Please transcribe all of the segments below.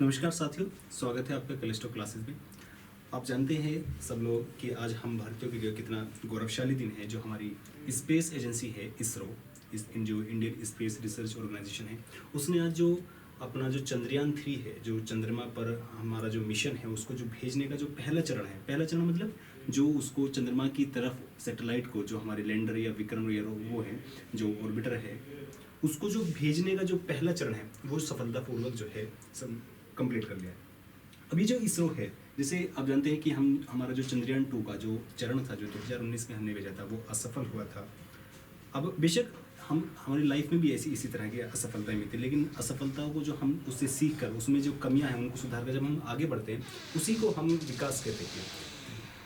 नमस्कार साथियों, स्वागत है आपका कलिस्टो क्लासेस में। आप जानते हैं सब लोग कि आज हम भारतीयों के लिए कितना गौरवशाली दिन है। जो हमारी स्पेस एजेंसी है इसरो, जो इंडियन स्पेस रिसर्च ऑर्गेनाइजेशन है, उसने आज जो अपना जो चंद्रयान 3 है, जो चंद्रमा पर हमारा जो मिशन है उसको जो भेजने का जो पहला चरण है, पहला चरण मतलब जो उसको चंद्रमा की तरफ सेटेलाइट को, जो हमारे लैंडर या विक्रम या वो है, जो ऑर्बिटर है, उसको जो भेजने का जो पहला चरण है वो सफलतापूर्वक जो है सब कंप्लीट कर लिया है। अभी जो इसरो है, जैसे आप जानते हैं कि हमारा जो चंद्रयान 2 का जो चरण था, जो 2019 में हमने भेजा था, वो असफल हुआ था। अब बेशक हमारी लाइफ में भी इसी तरह की असफलताएं मिलती है, लेकिन असफलताओं को जो हम उससे सीख कर, उसमें जो कमियां हैं उनको सुधार कर जब हम आगे बढ़ते हैं, उसी को हम विकास कहते हैं।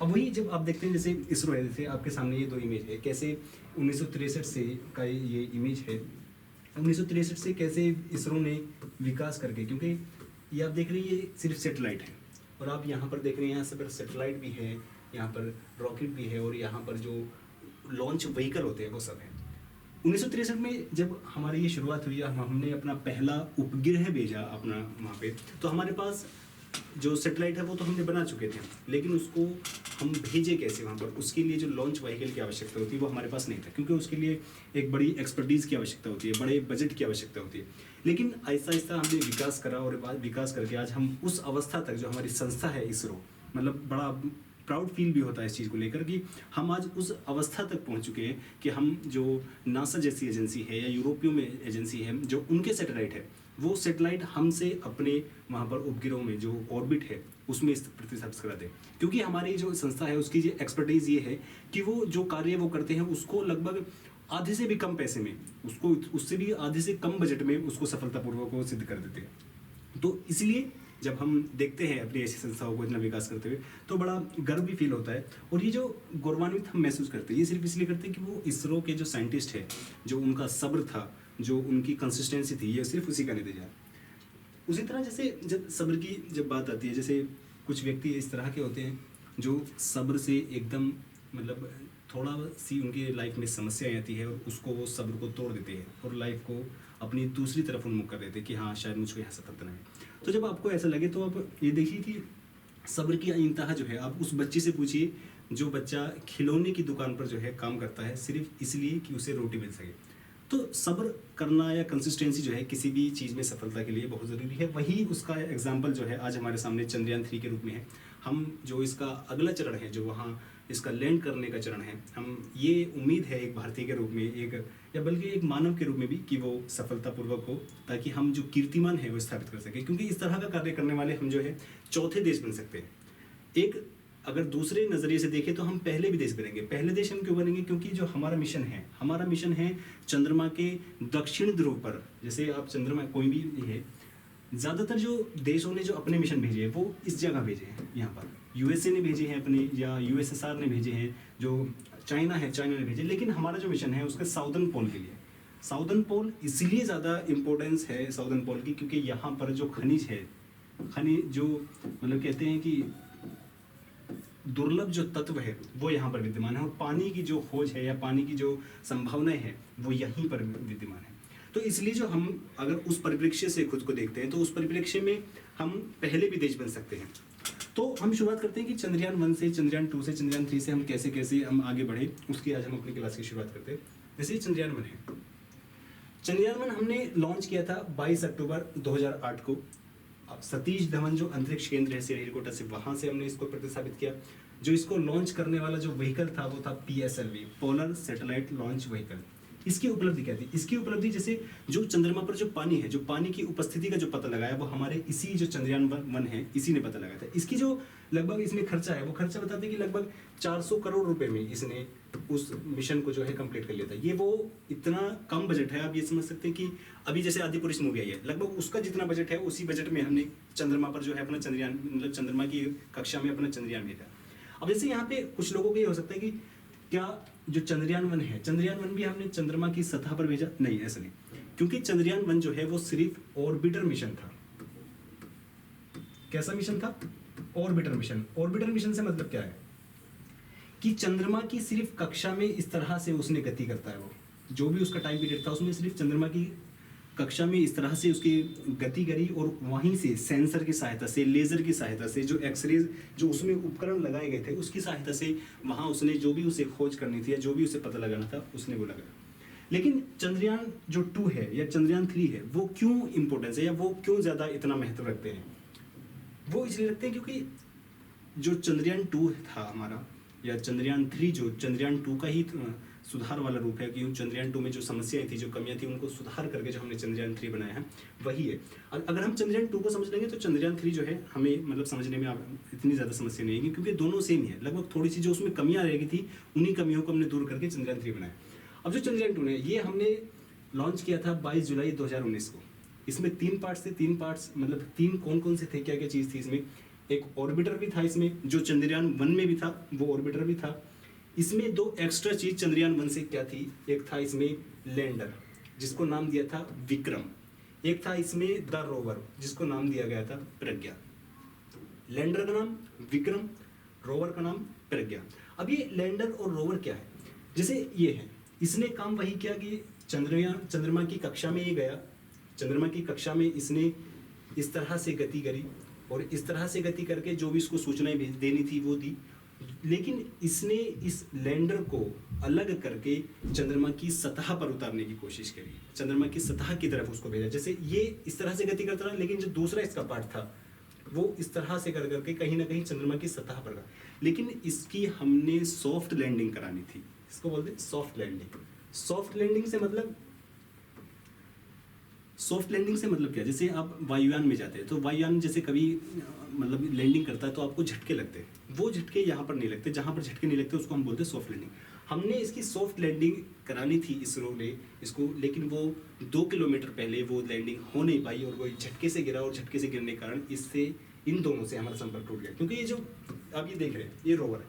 अब वही जब आप देखते हैं, जैसे इसरो है, जैसे आपके सामने ये दो इमेज है, कैसे 1963 से का ये इमेज है, 1963 से कैसे इसरो ने विकास करके, क्योंकि ये आप देख रहे हैं ये सिर्फ सेटेलाइट है, और आप यहाँ पर देख रहे हैं यहाँ से सेटेलाइट भी है, यहाँ पर रॉकेट भी है, और यहाँ पर जो लॉन्च व्हीकल होते हैं वो सब है। 1963 में जब हमारी ये शुरुआत हुई, हमने अपना पहला उपग्रह भेजा अपना वहाँ पे, तो हमारे पास जो सेटेलाइट है वो तो हमने बना चुके थे, लेकिन उसको हम भेजे कैसे वहाँ पर, उसके लिए जो लॉन्च व्हीकल की आवश्यकता होती है वो हमारे पास नहीं था, क्योंकि उसके लिए एक बड़ी एक्सपर्टीज की आवश्यकता होती है, बड़े बजट की आवश्यकता होती है। लेकिन आहिस्ता आहिस्ता हमने विकास करा, और बाद विकास करके आज हम उस अवस्था तक, जो हमारी संस्था है इसरो, मतलब बड़ा प्राउड फील भी होता है इस चीज़ को लेकर कि हम आज उस अवस्था तक पहुंच चुके हैं कि हम जो नासा जैसी एजेंसी है या यूरोपियो में एजेंसी है, जो उनके सेटेलाइट है, वो सेटेलाइट हमसे अपने वहाँ पर उपग्रहों में जो ऑर्बिट है उसमें प्रतिस्थापित करा दें। क्योंकि हमारी जो संस्था है उसकी जो एक्सपर्टीज़ ये है कि वो जो कार्य वो करते हैं उसको लगभग आधे से भी कम पैसे में, उसको उससे भी आधे से कम बजट में उसको सफलतापूर्वक वो सिद्ध कर देते हैं। तो इसलिए जब हम देखते हैं अपनी ऐसी संस्थाओं को इतना विकास करते हुए, तो बड़ा गर्व भी फील होता है। और ये जो गौरवान्वित हम महसूस करते हैं, ये सिर्फ इसलिए करते हैं कि वो इसरो के जो साइंटिस्ट है, जो उनका सब्र था, जो उनकी कंसिस्टेंसी थी, ये सिर्फ उसी का नतीजा है। उसी तरह जैसे जब सब्र की जब बात आती है, जैसे कुछ व्यक्ति इस तरह के होते हैं जो सब्र से एकदम मतलब थोड़ा सी उनकी लाइफ में समस्या आती है और उसको वो सब्र को तोड़ देते हैं और लाइफ को अपनी दूसरी तरफ उन्मुख कर देते हैं कि हाँ शायद मुझको यहाँ सफलता नहीं है। तो जब आपको ऐसा लगे तो आप ये देखिए कि सब्र की इंतहा जो है, आप उस बच्चे से पूछिए जो बच्चा खिलौने की दुकान पर जो है काम करता है सिर्फ इसलिए कि उसे रोटी मिल सके। तो सब्र करना या कंसिस्टेंसी जो है किसी भी चीज़ में सफलता के लिए बहुत ज़रूरी है। वही उसका एग्जाम्पल जो है आज हमारे सामने चंद्रयान 3 के रूप में है। हम जो इसका अगला चरण है, जो वहाँ इसका लैंड करने का चरण है, हम ये उम्मीद है एक भारतीय के रूप में, एक या बल्कि एक मानव के रूप में भी, कि वो सफलतापूर्वक हो, ताकि हम जो कीर्तिमान है वो स्थापित कर सकें। क्योंकि इस तरह का कार्य करने वाले हम जो है चौथे देश बन सकते हैं। एक अगर दूसरे नज़रिए से देखें तो हम पहले भी देश बनेंगे। पहले देश हम क्यों बनेंगे? क्योंकि जो हमारा मिशन है चंद्रमा के दक्षिण ध्रुव पर। जैसे आप चंद्रमा कोई भी है, ज़्यादातर जो देशों ने जो अपने मिशन भेजे हैं वो इस जगह भेजे हैं, यहाँ पर यूएसए ने भेजे हैं अपने, या यूएसएसआर ने भेजे हैं, जो चाइना ने भेजे। लेकिन हमारा जो मिशन है उसका साउदर्न पोल के लिए। साउदर्न पोल इसलिए ज़्यादा इम्पोर्टेंस है साउदर्न पोल की, क्योंकि यहाँ पर जो खनिज जो मतलब कहते हैं कि दुर्लभ जो तत्व है वो यहाँ पर विद्यमान है, और पानी की जो खोज है या पानी की जो संभावनाएं है वो यहीं पर विद्यमान है। तो इसलिए जो हम अगर उस परिप्रेक्ष्य से खुद को देखते हैं तो उस परिप्रेक्ष्य में हम पहले भी देश बन सकते हैं। तो हम शुरुआत करते हैं कि चंद्रयान 1 से, चंद्रयान 2 से, चंद्रयान 3 से हम कैसे कैसे हम आगे बढ़े, उसकी आज हम अपनी क्लास की शुरुआत करते हैं। जैसे चंद्रयान 1 है, चंद्रयान 1 हमने लॉन्च किया था 22 अक्टूबर 2008 को। सतीश धवन जो अंतरिक्ष केंद्र है श्रीहरिकोटा से, वहां से हमने इसको प्रतिस्थापित किया। जो इसको लॉन्च करने वाला जो व्हीकल था वो था PSLV, polar satellite launch vehicle. इसकी उपलब्धि क्या थी? इसकी उपलब्धि जैसे जो चंद्रमा पर जो पानी है, जो पानी की उपस्थिति का जो पता लगाया वो हमारे इसी जो चंद्रयान 1 है इसी ने पता लगाया था। इसकी जो लगभग इसमें खर्चा है वो खर्चा बताते हैं कि लगभग 400 करोड़ रुपए में इसने उस मिशन को जो है कंप्लीट कर लिया था। ये वो इतना कम बजट है, आप ये समझ सकते हैं कि अभी जैसे आदिपुरुष मूवी आई है, लगभग उसका जितना बजट है उसी बजट में हमने चंद्रमा पर जो है अपना चंद्रयान, मतलब चंद्रमा की कक्षा में अपना चंद्रयान भेजा। अब जैसे यहाँ पे कुछ लोगों को ये हो सकता है कि क्या जो चंद्रयान 1 है, चंद्रयान 1 भी हमने चंद्रमा की सतह पर भेजा? नहीं, ऐसा नहीं, क्योंकि चंद्रयान 1 जो है वो सिर्फ ऑर्बिटर मिशन था। कैसा मिशन था? Orbiter mission. ऑर्बिटर मिशन से मतलब क्या है कि चंद्रमा की सिर्फ कक्षा में इस तरह से उसने गति करता है, वो जो भी उसका टाइम पीरियड था उसमें सिर्फ चंद्रमा की कक्षा में इस तरह से उसकी गति करी और वहीं से सेंसर की सहायता से, लेज़र की सहायता से, जो एक्सरे जो उसमें उपकरण लगाए गए थे उसकी सहायता से वहाँ उसने जो भी उसे खोज करनी थी या जो भी उसे पता लगाना था उसने वो लगाया। लेकिन चंद्रयान जो 2 है या चंद्रयान 3 है वो क्यों इम्पोर्टेंस है या वो क्यों ज़्यादा इतना महत्व रखते हैं? वो इसलिए रखते हैं क्योंकि जो चंद्रयान 2 था हमारा या चंद्रयान 3 जो चंद्रयान 2 का ही सुधार वाला रूप है, कि चंद्रयान 2 में जो समस्याएं थी, जो कमियां थी, उनको सुधार करके जो हमने चंद्रयान 3 बनाया है वही है। अगर हम चंद्रयान 2 को समझ लेंगे तो चंद्रयान 3 जो है हमें मतलब समझने में इतनी ज़्यादा समस्या नहीं आएगी, क्योंकि दोनों सेम ही है। लगभग थोड़ी सी जो उसमें कमियां रहेगी थी उन्हीं कमियों को हमने दूर करके चंद्रयान 3 बनाया। अब जो चंद्रयान 2 है ये हमने लॉन्च किया था 22 जुलाई 2019 को। इसमें 3 पार्ट्स थे। 3 पार्ट्स मतलब 3 कौन कौन से थे, क्या क्या चीज़ थी इसमें? एक ऑर्बिटर भी था इसमें, जो चंद्रयान 1 में भी था वो ऑर्बिटर भी था। इसमें 2 एक्स्ट्रा चीज चंद्रयान 1 से क्या थी? एक था इसमें लैंडर जिसको नाम दिया था विक्रम, एक था इसमें द रोवर जिसको नाम दिया गया था प्रज्ञा। लैंडर का नाम विक्रम, रोवर का नाम प्रज्ञा। अब ये लैंडर और रोवर क्या है? जैसे ये है, इसने काम वही किया कि चंद्रमा की कक्षा में ये गया, चंद्रमा की कक्षा में इसने इस तरह से गति करी और इस तरह से गति करके जो भी इसको सूचनाएं देनी थी वो दी। लेकिन इसने इस लैंडर को अलग करके चंद्रमा की सतह पर उतारने की कोशिश करी, चंद्रमा की सतह की तरफ उसको भेजा। जैसे ये इस तरह से गति करता रहा, लेकिन जो दूसरा इसका पार्ट था वो इस तरह से कर करके कहीं ना कहीं चंद्रमा की सतह पर गया। लेकिन इसकी हमने सॉफ्ट लैंडिंग करानी थी, इसको बोलते हैं सॉफ्ट लैंडिंग। सॉफ्ट लैंडिंग से मतलब क्या? जैसे आप वायुयान में जाते हैं तो वायुयान जैसे कभी मतलब लैंडिंग करता है तो आपको झटके लगते हैं, वो झटके यहाँ पर नहीं लगते। जहाँ पर झटके नहीं लगते उसको हम बोलते हैं सॉफ्ट लैंडिंग। हमने इसकी सॉफ्ट लैंडिंग करानी थी इसरो ने इसको, लेकिन वो 2 किलोमीटर पहले वो लैंडिंग हो नहीं पाई और वो झटके से गिरा और झटके से गिरने के कारण इससे इन दोनों से हमारा संपर्क टूट गया। क्योंकि ये जो आप ये देख रहे हैं ये रोवर है,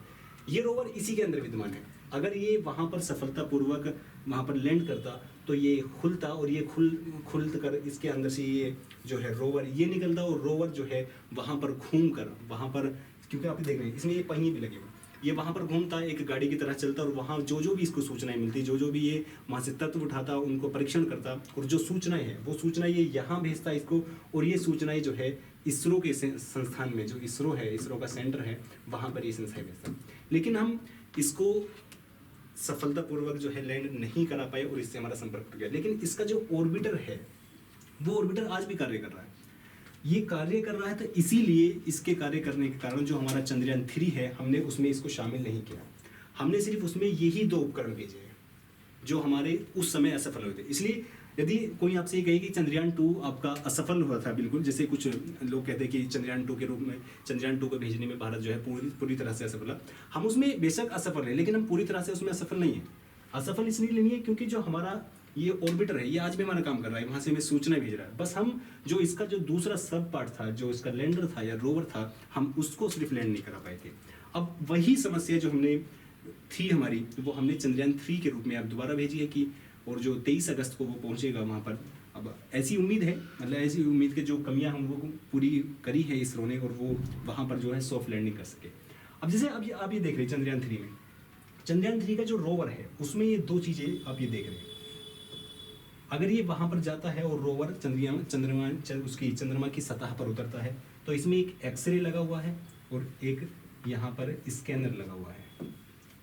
ये रोवर इसी के अंदर विद्यमान है। अगर ये वहाँ पर सफलतापूर्वक वहाँ पर लैंड करता तो ये खुलता और ये खुल कर इसके अंदर से ये जो है रोवर ये निकलता और रोवर जो है वहाँ पर घूम कर वहाँ पर, क्योंकि आप देख रहे हैं इसमें ये पहिए भी लगे हुए, ये वहाँ पर घूमता एक गाड़ी की तरह चलता और वहाँ जो भी इसको सूचनाएं मिलती, जो भी ये वहाँ से तत्व उठाता उनको परीक्षण करता और जो सूचनाएं हैं वो सूचनाएं ये यहाँ भेजता इसको, और ये सूचनाएं जो है इसरो के संस्थान में, जो इसरो है, इसरो का सेंटर है, वहाँ पर ये संस्थाएं भेजता। लेकिन हम इसको सफलतापूर्वक जो है लैंड नहीं करा पाए और इससे हमारा संपर्क टूट गया। लेकिन इसका जो ऑर्बिटर है वो ऑर्बिटर आज भी कार्य कर रहा है। ये कार्य कर रहा है तो इसीलिए इसके कार्य करने के कारण जो हमारा चंद्रयान 3 है हमने उसमें इसको शामिल नहीं किया। हमने सिर्फ उसमें यही 2 उपकरण भेजे हैं जो हमारे उस समय असफल हुए थे। इसलिए यदि कोई आपसे ये कहे कि चंद्रयान 2 आपका असफल हुआ था, बिल्कुल जैसे कुछ लोग कहते हैं कि चंद्रयान 2 के रूप में चंद्रयान 2 को भेजने में भारत जो है पूरी तरह से असफल है। हम उसमें बेशक असफल है, लेकिन हम पूरी तरह से उसमें असफल नहीं है। असफल इसलिए नहीं है क्योंकि जो हमारा ये ऑर्बिटर है ये आज भी हमारा काम कर रहा है, वहां से हमें सूचना भेज रहा है। बस हम जो इसका जो दूसरा सब पार्ट था, जो इसका लैंडर था या रोवर था, हम उसको सिर्फ लैंड नहीं करा पाए थे। अब वही समस्या जो हमने थी हमारी, वो हमने चंद्रयान 3 के रूप में अब दोबारा भेजी है कि, और जो 23 अगस्त को वो पहुंचेगा वहाँ पर। अब ऐसी उम्मीद है, मतलब ऐसी उम्मीद के जो कमियां हम लोगों को पूरी करी है इसरो ने, और वो वहाँ पर जो है सॉफ्ट लैंडिंग कर सके। अब जैसे अब ये देख रहे हैं चंद्रयान 3 में, चंद्रयान 3 का जो रोवर है उसमें ये 2 चीज़ें आप ये देख रहे हैं। अगर ये वहाँ पर जाता है और रोवर चंद्रमा की सतह पर उतरता है तो इसमें एक एक्सरे लगा हुआ है और एक यहाँ पर स्कैनर लगा हुआ है,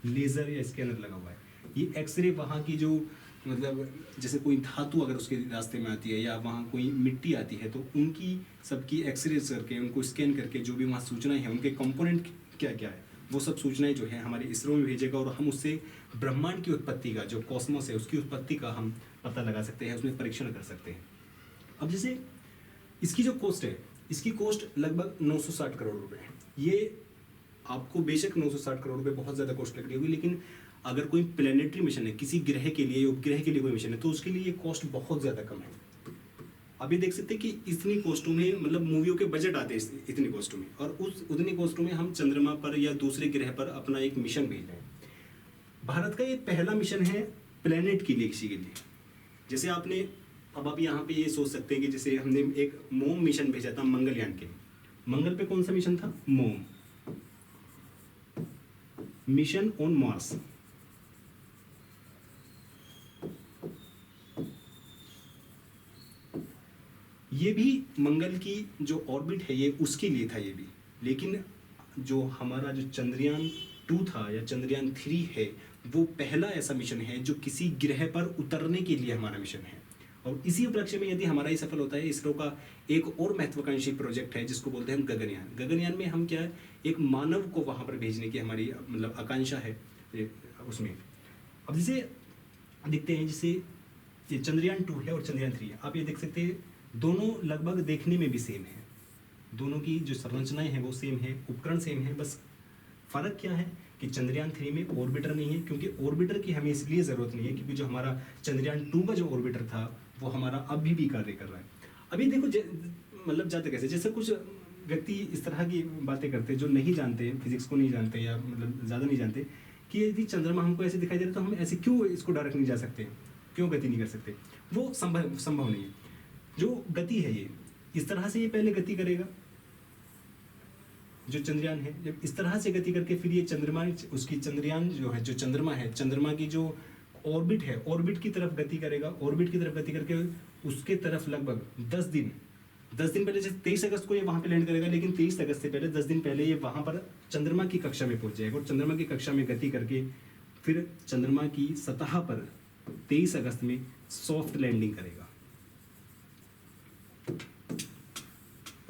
लेज़र या स्कैनर लगा हुआ है। ये एक्सरे वहाँ की जो मतलब जैसे कोई धातु अगर उसके रास्ते में आती है या वहाँ कोई मिट्टी आती है तो उनकी सबकी एक्सरे करके उनको स्कैन करके जो भी वहाँ सूचनाएं हैं उनके कंपोनेंट क्या क्या है वो सब सूचनाएं जो है हमारे इसरो में भेजेगा, और हम उससे ब्रह्मांड की उत्पत्ति का, जो कॉस्मोस है उसकी उत्पत्ति का हम पता लगा सकते हैं, उसमें परीक्षण कर सकते हैं। अब जैसे इसकी जो कॉस्ट है, इसकी कॉस्ट लगभग 960 करोड़ रुपए है। ये आपको बेशक 960 करोड़ रुपए बहुत ज़्यादा कॉस्ट लग रही होगी, लेकिन अगर कोई प्लेनेटरी मिशन है, किसी ग्रह के लिए, उपग्रह के लिए कोई मिशन है, तो उसके लिए ये कॉस्ट बहुत ज़्यादा कम है। अब ये देख सकते हैं कि इतनी कॉस्टों में मतलब मूवियों के बजट आते हैं इतनी कॉस्टों में, और उतनी कॉस्टों में हम चंद्रमा पर या दूसरे ग्रह पर अपना एक मिशन भेज रहे हैं। भारत का ये पहला मिशन है प्लेनेट के लिए, किसी के लिए। जैसे आपने अब आप यहाँ पे ये सोच सकते हैं कि जैसे हमने एक मोम मिशन भेजा था मंगलयान के लिए। मंगल पे कौन सा मिशन था? मोम मिशन ऑन मार्स। ये भी मंगल की जो ऑर्बिट है ये उसके लिए था ये भी, लेकिन जो हमारा जो चंद्रयान 2 था या चंद्रयान 3 है वो पहला ऐसा मिशन है जो किसी ग्रह पर उतरने के लिए हमारा मिशन है। और इसी उपलक्ष्य में यदि हमारा ये सफल होता है, इसरो का एक और महत्वाकांक्षी प्रोजेक्ट है जिसको बोलते हैं हम गगनयान। गगनयान में हम क्या है, एक मानव को वहां पर भेजने की हमारी मतलब आकांक्षा है उसमें। अब जैसे देखते हैं, जैसे ये चंद्रयान 2 है और चंद्रयान 3 है, आप ये देख सकते हैं दोनों लगभग देखने में भी सेम है, दोनों की जो संरचनाएं हैं वो सेम है, उपकरण सेम है। बस फर्क क्या है कि चंद्रयान 3 में ऑर्बिटर नहीं है, क्योंकि ऑर्बिटर की हमें इसलिए जरूरत नहीं है क्योंकि जो हमारा चंद्रयान 2 का जो ऑर्बिटर था वो हमारा अभी भी कार्य कर रहा है। अभी देखो मतलब जाते कैसे, जैसे कुछ व्यक्ति इस तरह की बातें करते हैं जो नहीं जानते, फिजिक्स को नहीं जानते या मतलब ज़्यादा नहीं जानते, कि यदि चंद्रमा हमको ऐसे दिखाई दे रहा है तो हम ऐसे क्यों इसको डायरेक्ट नहीं जा सकते, क्यों गति नहीं कर सकते। वो संभव नहीं है। जो गति है ये इस तरह से ये पहले गति करेगा, जो चंद्रयान है जब इस तरह से गति करके फिर ये चंद्रमा उसकी चंद्रयान जो है, जो चंद्रमा है, चंद्रमा की जो ऑर्बिट है, ऑर्बिट की तरफ गति करेगा, ऑर्बिट की तरफ गति करके उसके तरफ लगभग 10 दिन पहले, जैसे 23 अगस्त को ये वहां पे लैंड करेगा, लेकिन 23 अगस्त से पहले 10 दिन पहले ये वहां पर चंद्रमा की कक्षा में पहुंच जाएगा और चंद्रमा की कक्षा में गति करके फिर चंद्रमा की सतह पर 23 अगस्त में सॉफ्ट लैंडिंग करेगा।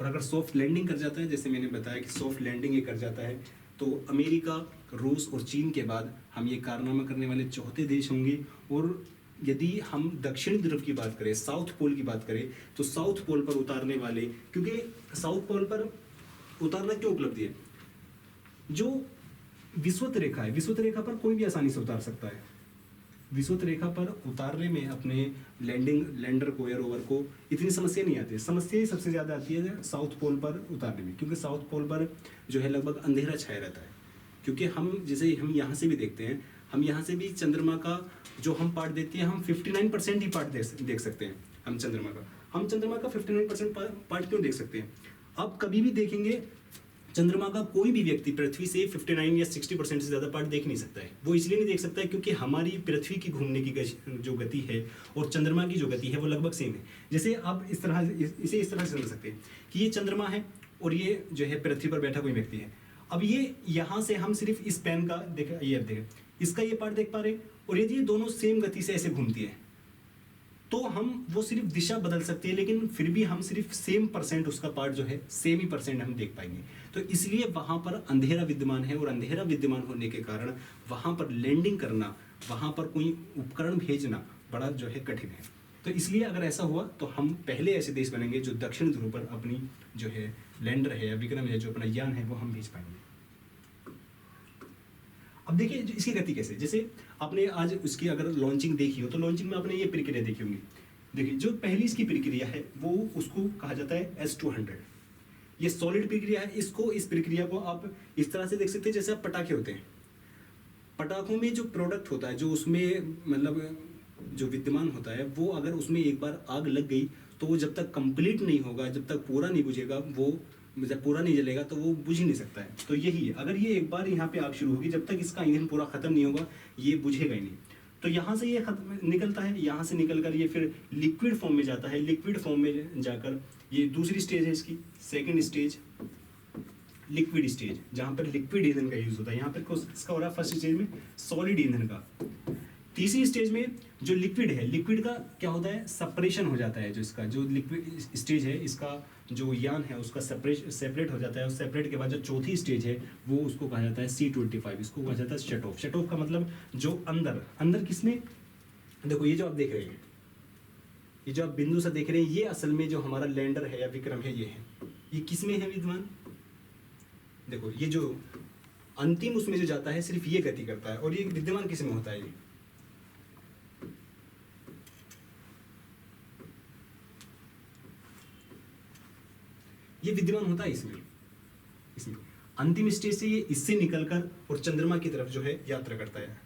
और अगर सॉफ्ट लैंडिंग कर जाता है, जैसे मैंने बताया कि सॉफ्ट लैंडिंग ये कर जाता है, तो अमेरिका, रूस और चीन के बाद हम ये कारनामा करने वाले चौथे देश होंगे। और यदि हम दक्षिण ध्रुव की बात करें, साउथ पोल की बात करें, तो साउथ पोल पर उतारने वाले, क्योंकि साउथ पोल पर उतारना क्यों उपलब्धि है, जो विषुवत रेखा है, विषुवत रेखा पर कोई भी आसानी से उतार सकता है। विषुवत रेखा पर उतारने में अपने लैंडर को या रोवर को इतनी समस्या नहीं आती है। समस्या सबसे ज़्यादा आती है साउथ पोल पर उतारने में, क्योंकि साउथ पोल पर जो है लगभग अंधेरा छाया रहता है। क्योंकि हम जैसे हम यहाँ से भी देखते हैं, हम यहाँ से भी चंद्रमा का जो हम पार्ट देखते हैं, हम 59% ही पार्ट देख सकते हैं। हम चंद्रमा का 59% पार्ट क्यों देख सकते हैं। आप कभी भी देखेंगे चंद्रमा का कोई भी व्यक्ति पृथ्वी से 59 या 60% से ज़्यादा पार्ट देख नहीं सकता है। वो इसलिए नहीं देख सकता है क्योंकि हमारी पृथ्वी की घूमने की जो गति है और चंद्रमा की जो गति है वो लगभग सेम है। जैसे आप इसे इस तरह से समझ सकते हैं कि ये चंद्रमा है और ये जो है पृथ्वी पर बैठा कोई व्यक्ति है। अब ये यहाँ से हम सिर्फ इस पेन का देखें, इसका ये पार्ट देख पा रहे हैं, और यदि ये दोनों सेम गति से ऐसे घूमती है तो हम वो सिर्फ दिशा बदल सकते हैं, लेकिन फिर भी हम सिर्फ सेम परसेंट उसका पार्ट जो है सेम ही परसेंट हम देख पाएंगे। तो इसलिए वहां पर अंधेरा विद्यमान है, और अंधेरा विद्यमान होने के कारण वहां पर लैंडिंग करना, वहां पर कोई उपकरण भेजना बड़ा जो है कठिन है। तो इसलिए अगर ऐसा हुआ तो हम पहले ऐसे देश बनेंगे जो दक्षिण ध्रुव पर अपनी जो है लैंडर है या विक्रम है, जो अपना यान है, वो हम भेज पाएंगे। अब देखिए इसकी गति कैसे, जैसे आपने आज उसकी अगर लॉन्चिंग देखी हो तो लॉन्चिंग में आपने ये प्रक्रिया देखी होंगी। देखिए जो पहली इसकी प्रक्रिया है वो उसको कहा जाता है S200। ये सॉलिड प्रक्रिया है। इस प्रक्रिया को आप इस तरह से देख सकते हैं जैसे आप पटाखे होते हैं, पटाखों में जो प्रोडक्ट होता है, जो उसमें मतलब जो विद्यमान होता है, वो अगर उसमें एक बार आग लग गई तो वो जब तक कंप्लीट नहीं होगा, जब तक पूरा नहीं बुझेगा, वो जब पूरा नहीं जलेगा तो वो बुझ ही नहीं सकता है। तो यही है, अगर ये एक बार यहाँ पे आग शुरू होगी, जब तक इसका ईंधन पूरा खत्म नहीं होगा ये बुझेगा ही नहीं। तो यहाँ से ये निकलता है, यहाँ से निकलकर ये फिर लिक्विड फॉर्म में जाता है। लिक्विड फॉर्म में जाकर ये दूसरी स्टेज है इसकी, सेकेंड स्टेज लिक्विड स्टेज, जहाँ पर लिक्विड ईंधन का यूज होता है। यहाँ पर इसका हो रहा है फर्स्ट स्टेज में सॉलिड ईंधन का। तीसरी स्टेज में जो लिक्विड है, लिक्विड का क्या होता है, सेपरेशन हो जाता है। जो इसका जो लिक्विड स्टेज है, इसका जो यान है उसका सेपरेट हो जाता है। और सेपरेट के बाद जो चौथी स्टेज है वो उसको कहा जाता है C25, इसको कहा जाता है शट ऑफ। शट ऑफ का मतलब जो अंदर किसमें, देखो ये जो आप देख रहे हैं, ये जो आप बिंदु से देख रहे हैं, ये असल में जो हमारा लैंडर है या विक्रम है, ये है, ये किसमें है विद्यमान। देखो ये जो अंतिम उसमें जो जाता है सिर्फ ये गति करता है, और ये विद्यमान किसमें होता है, ये विद्यमान होता है इसमें अंतिम स्टेज से ये इससे निकलकर और चंद्रमा की तरफ जो है यात्रा करता है,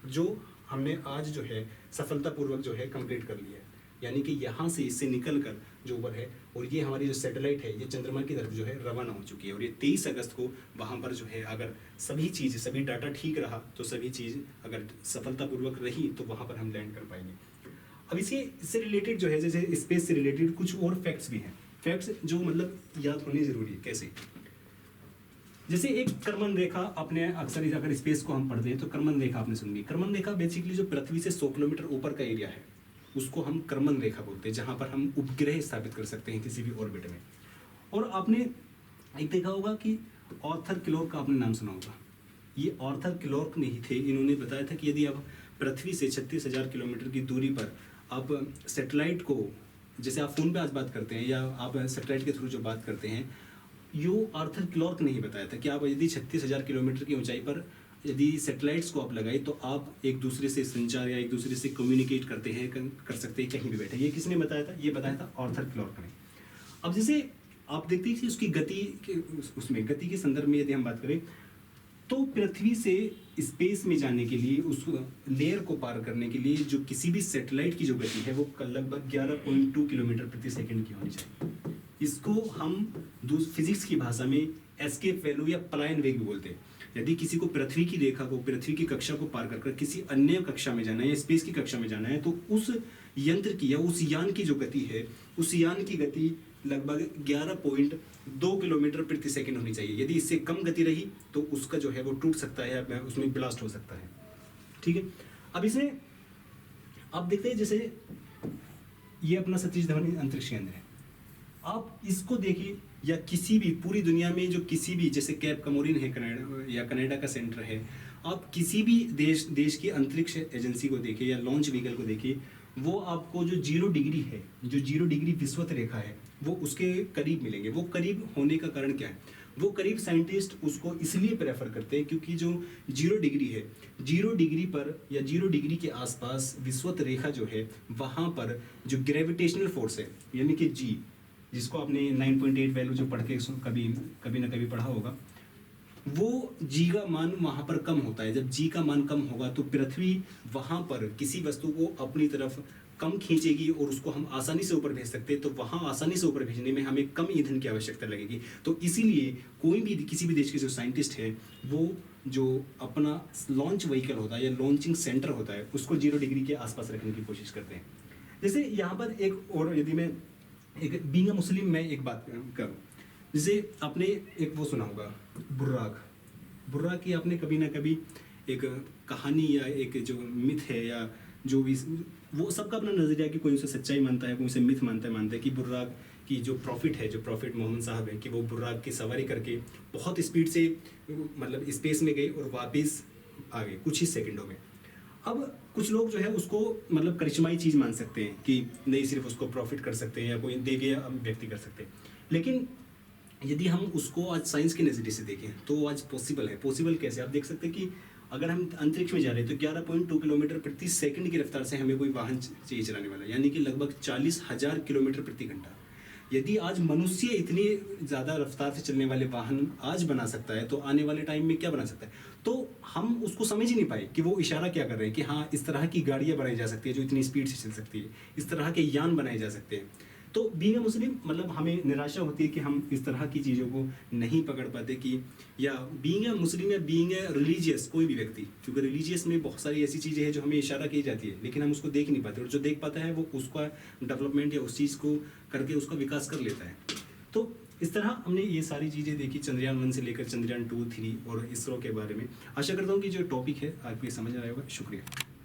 जो हमने आज जो है सफलतापूर्वक जो है कंप्लीट कर लिया है। यानी कि यहाँ से इससे निकलकर जो ऊपर है, और ये हमारी जो सैटेलाइट है ये चंद्रमा की तरफ जो है रवाना हो चुकी है। और ये 23 अगस्त को वहाँ पर जो है अगर सभी डाटा ठीक रहा तो सभी चीज़ अगर सफलतापूर्वक रही तो वहाँ पर हम लैंड कर पाएंगे। अब इससे रिलेटेड जो है, जैसे स्पेस से रिलेटेड कुछ और फैक्ट्स भी हैं, फैक्ट्स जो मतलब याद होने जरूरी है। कैसे? जैसे एक करमन रेखा, आपने अक्सर अगर स्पेस को हम पढ़ते हैं तो करमन रेखा आपने सुनी। करमन रेखा बेसिकली जो पृथ्वी से 100 किलोमीटर ऊपर का एरिया है उसको हम करमन रेखा बोलते हैं, जहां पर हम उपग्रह स्थापित कर सकते हैं किसी भी ऑर्बिट में। और आपने एक देखा होगा कि आर्थर क्लॉर्क का आपने नाम सुना होगा। ये आर्थर क्लॉर्क नहीं थे, इन्होंने बताया था कि यदि आप पृथ्वी से 36,000 किलोमीटर की दूरी पर आप सैटेलाइट को, जैसे आप फोन पे आज बात करते हैं या आप सैटेलाइट के थ्रू जो बात करते हैं, यो आर्थर क्लॉर्क ने ही बताया था कि आप यदि 36,000 किलोमीटर की ऊंचाई पर यदि सैटेलाइट्स को आप लगाए तो आप एक दूसरे से संचार या एक दूसरे से कम्युनिकेट करते हैं, कर सकते हैं कहीं भी बैठे। ये किसने बताया था? ये बताया था आर्थर क्लॉर्क ने। अब जैसे आप देखते हैं कि उसकी गति के उसमें गति के संदर्भ में यदि हम बात करें तो पृथ्वी से स्पेस में जाने के लिए, उस लेयर को पार करने के लिए जो किसी भी सैटेलाइट की जो गति है वो लगभग 11.2 किलोमीटर प्रति सेकंड की होनी चाहिए। इसको हम फिजिक्स की भाषा में एस्केप वैल्यू या पलायन वेग भी बोलते हैं। यदि किसी को पृथ्वी की रेखा को, पृथ्वी की कक्षा को पार कर किसी अन्य कक्षा में जाना है या स्पेस की कक्षा में जाना है तो उस यंत्र की या उस यान की जो गति है, उस यान की गति लगभग 11.2 किलोमीटर प्रति सेकंड होनी चाहिए। यदि इससे कम गति रही तो उसका जो है वो टूट सकता है या उसमें ब्लास्ट हो सकता है। ठीक है, अब इसमें आप देखते हैं जैसे ये अपना सतीश धवन अंतरिक्ष केंद्र है, आप इसको देखिए या किसी भी पूरी दुनिया में जो किसी भी, जैसे कैप कमोरिन है कनाडा या कनाडा का सेंटर है, आप किसी भी देश की अंतरिक्ष एजेंसी को देखिए या लॉन्च व्हीकल को देखिए, वो आपको जो 0 डिग्री है, जो 0 डिग्री विषुवत रेखा है वो उसके करीब मिलेंगे। वो करीब होने का कारण क्या है? वो करीब साइंटिस्ट उसको इसलिए प्रेफर करते हैं क्योंकि जो 0 डिग्री है, 0 डिग्री पर या 0 डिग्री के आसपास विषुवत रेखा जो है वहाँ पर जो ग्रेविटेशनल फोर्स है यानी कि जी, जिसको आपने 9.8 वैल्यू जो पढ़ के कभी ना कभी पढ़ा होगा, वो जी का मान वहाँ पर कम होता है। जब जी का मान कम होगा तो पृथ्वी वहाँ पर किसी वस्तु को अपनी तरफ कम खींचेगी और उसको हम आसानी से ऊपर भेज सकते हैं। तो वहाँ आसानी से ऊपर भेजने में हमें कम ईंधन की आवश्यकता लगेगी। तो इसीलिए कोई भी किसी भी देश के जो साइंटिस्ट है वो जो अपना लॉन्च व्हीकल होता है या लॉन्चिंग सेंटर होता है उसको 0 डिग्री के आसपास रखने की कोशिश करते हैं। जैसे यहाँ पर एक और, यदि मैं एक बीइंग अ मुस्लिम मैं एक बात करूँ, जैसे आपने एक वो सुना होगा बुर्राक की, आपने कभी ना कभी एक कहानी या एक जो मिथ है या जो भी, वो सबका अपना नजरिया कि कोई उसे सच्चाई मानता है, कोई उसे मिथ मानता है कि बुर्राक की जो प्रॉफिट मोहम्मद साहब है कि वो बुर्राक की सवारी करके बहुत स्पीड से मतलब स्पेस में गए और वापस आ गए कुछ ही सेकंडों में। अब कुछ लोग जो है उसको मतलब करिश्माई चीज़ मान सकते हैं कि नहीं सिर्फ उसको प्रॉफिट कर सकते हैं या कोई देवीय व्यक्ति कर सकते हैं, लेकिन यदि हम उसको आज साइंस के नज़रिए से देखें तो आज पॉसिबल है। पॉसिबल कैसे? आप देख सकते हैं कि अगर हम अंतरिक्ष में जा रहे हैं तो 11.2 किलोमीटर प्रति सेकंड की रफ्तार से हमें कोई वाहन चाहिए चलाने वाला, यानी कि लगभग 40,000 किलोमीटर प्रति घंटा। यदि आज मनुष्य इतनी ज़्यादा रफ्तार से चलने वाले वाहन आज बना सकता है तो आने वाले टाइम में क्या बना सकता है? तो हम उसको समझ ही नहीं पाए कि वो इशारा क्या कर रहे हैं कि हाँ इस तरह की गाड़ियाँ बनाई जा सकती है जो इतनी स्पीड से चल सकती है, इस तरह के यान बनाए जा सकते हैं। तो बीइंग अ मुस्लिम मतलब हमें निराशा होती है कि हम इस तरह की चीज़ों को नहीं पकड़ पाते कि, या बीइंग अ मुस्लिम या बीइंग अ रिलीजियस कोई भी व्यक्ति, क्योंकि रिलीजियस में बहुत सारी ऐसी चीज़ें हैं जो हमें इशारा की जाती है लेकिन हम उसको देख नहीं पाते, और जो देख पाता है वो उसका डेवलपमेंट या उस चीज़ को करके उसका विकास कर लेता है। तो इस तरह हमने ये सारी चीज़ें देखी चंद्रयान 1 से लेकर चंद्रयान 2, 3 और इसरो के बारे में। आशा करता हूँ कि जो टॉपिक है आपको समझ आया होगा। शुक्रिया।